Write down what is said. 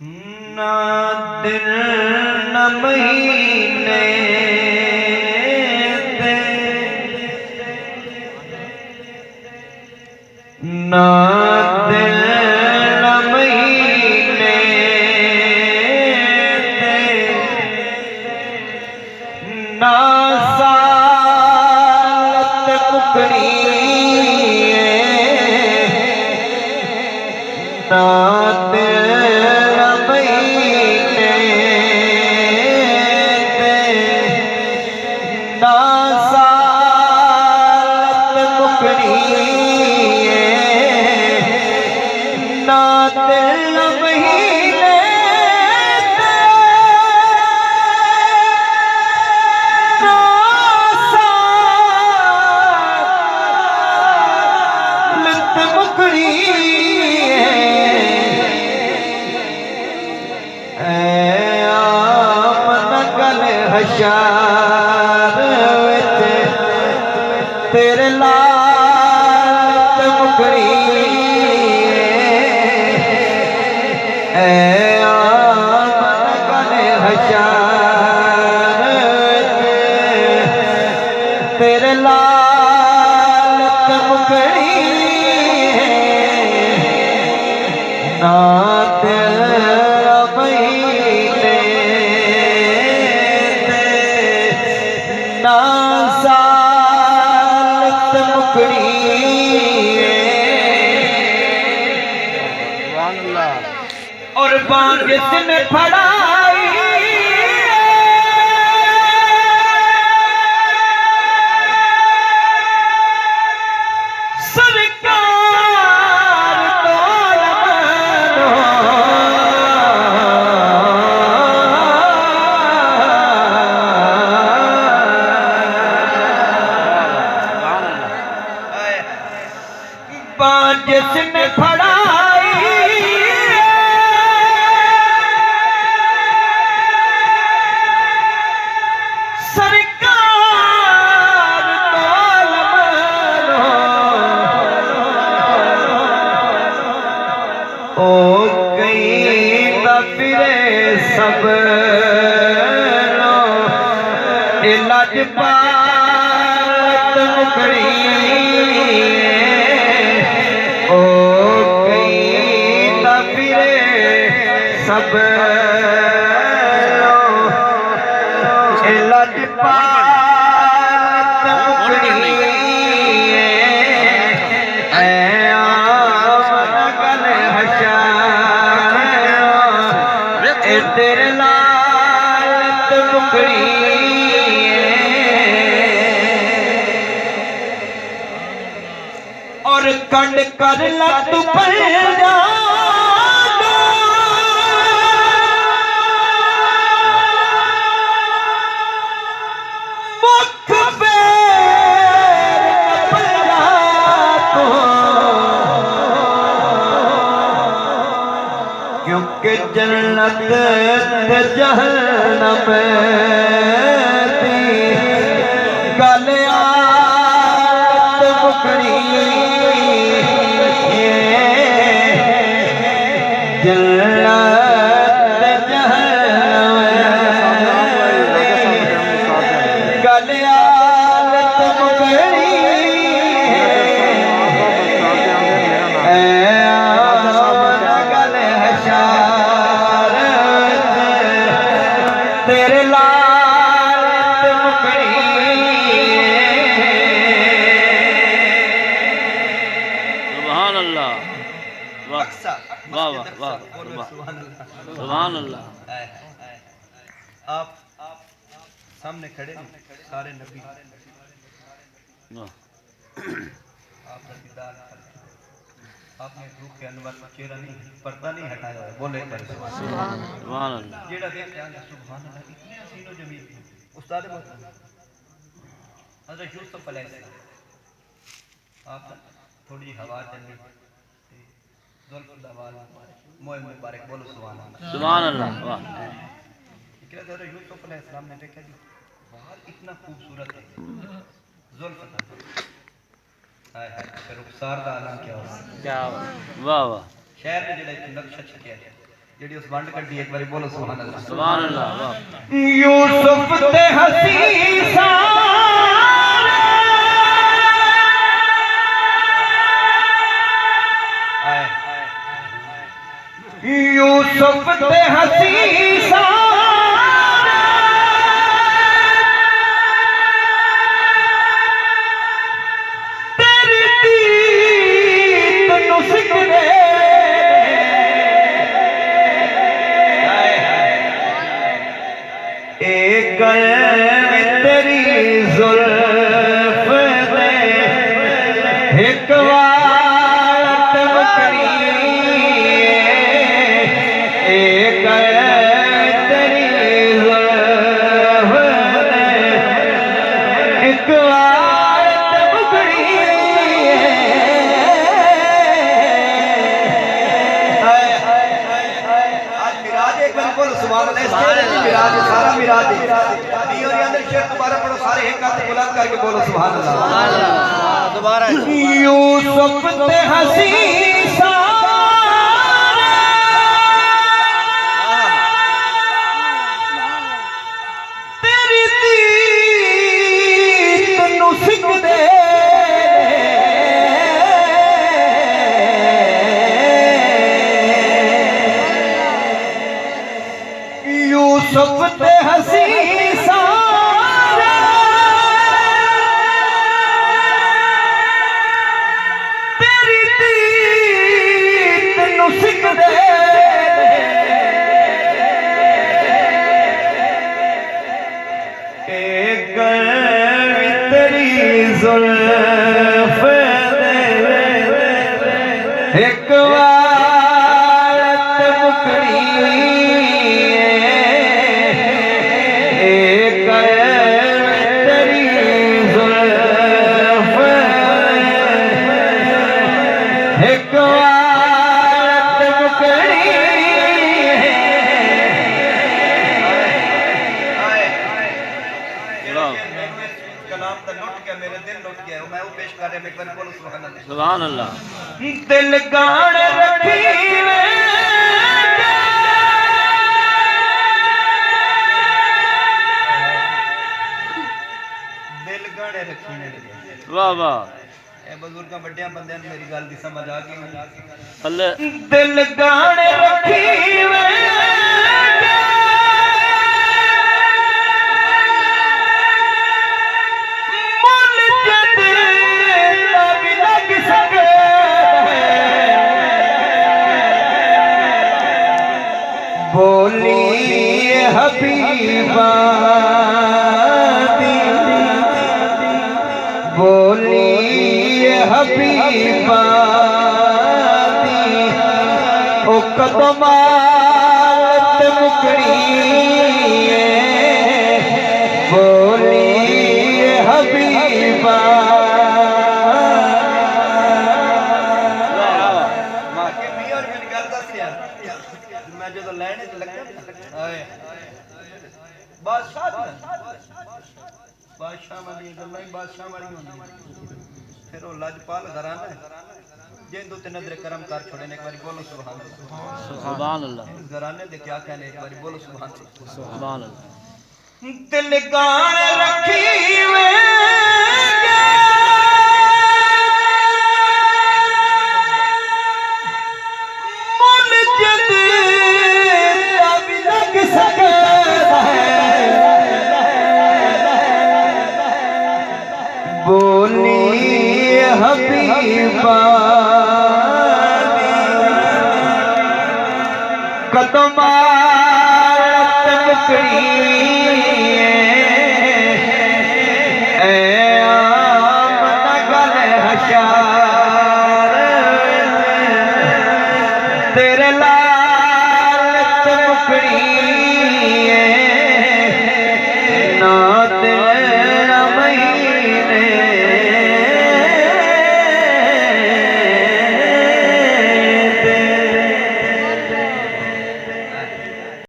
ना दिन न महीने दे, ना दिन न महीने दे, ना सालत कुकड़ी ना हशार विच तेरे लाल मुकड़ी हशार तेरे लाल मुकड़ी ना तेरा महीने ना सालत मुकड़ी और बांग जिसने फड़ाई सरकार बांग जिसने फड़ाई ओ कहीं न फिरे सब लजपात मुकड़ी ओ कहीं न फिरे सब लजपात मुकड़ी तेरे लाल मुकड़ी और कंड कर लत पर जा क्योंकि जन्नत जहन्नम दी गल आत मुकड़ी जन्नत जहन्नम गल आत मुकड़ी तेरे लाल मुकड़ी सुभान अल्लाह वाह वाह वाह वाह सुभान अल्लाह। आप सामने खड़े सारे नबी आपका दीदार आपने रूह के अनवर का चेहरा नहीं पर्दा नहीं हटाया है बोले सुभान अल्लाह जेड़ा देख रहा है सुभान अल्लाह इतने हसीनो जमील उस्ताद हज़रत यूसुफ अलैहिस्सलाम आप थोड़ी हवा चलनी जुल्फ दवाल मोए मुबारक बोलो सुभान अल्लाह सुभान अल्लाह वाह इकरा हज़रत यूसुफ अलैहिस्सलाम ने देखा जी बाहर इतना खूबसूरत है जुल्फ हाय हाय रुखसार का आलम क्या हो क्या वाह वाह शहर में जेड़ा एक नक्शा छकिया है जेडी उस वंड कड्डी एक बारी बोलो सुभान अल्लाह। सुभान अल्लाह। वाह यूसुफ ते हसीसा यूसुफ ते हसीसा तेरी दीद नु सिकरे एक तेरी जुल्फ दे एक वार तबकरी एक तेरी जुल्फ दे एक वार तबकरी आज मिराज एक बार बोलो सुभान अल्लाह। मिराज सारा मिराज दी और अंदर शेर दोबारा पढ़ो सारे एक हाथ बुलंद करके बोलो सुभान अल्लाह। दोबारा यूसुफ ते हसीसा तेरी दीद नु सिकदे यूसुफ ते हसीसा तेरी दीद नु सिकदे एक तेरी जुल्फ दे एक वार तबकरी एक तेरी जुल्फ एक वार तबकरी कलाम तो लुट गया मेरे दिल लुट गया मैं वो पेश कर रहा मैं एक बार बोलो सुभान अल्लाह। सुभान अल्लाह। दिल गाने रखी वे दिल गाने रखी ने वाह वाह ए बुजुर्गां बड़ियां बंदियां ने मेरी गल दी समझ आ गई अल्लाह। दिल गाने रखी वे मुल जद तब लग सके बोली हबीबा दी बोली हबीबा दी ओ कदमात मुकरी बोली हबीबा मां के मी और मेरी गल दस यार मैं जो लैने च लगा हाय बादशाह बादशाह वाली गल्लां ही बादशाह वाली होंदी फिर वो लजपाल घराना है जिन दो तीन नजर करम कर छोड़े ने एक बारी बोलो सुभान अल्लाह। सुभान अल्लाह। घराने दे क्या कहने एक बारी बोलो सुभान अल्लाह। सुभान अल्लाह। दिल गाने रखी वे मुल जद तब लग सके बोली हबीबा कदमात मुकरी आमन गल हशा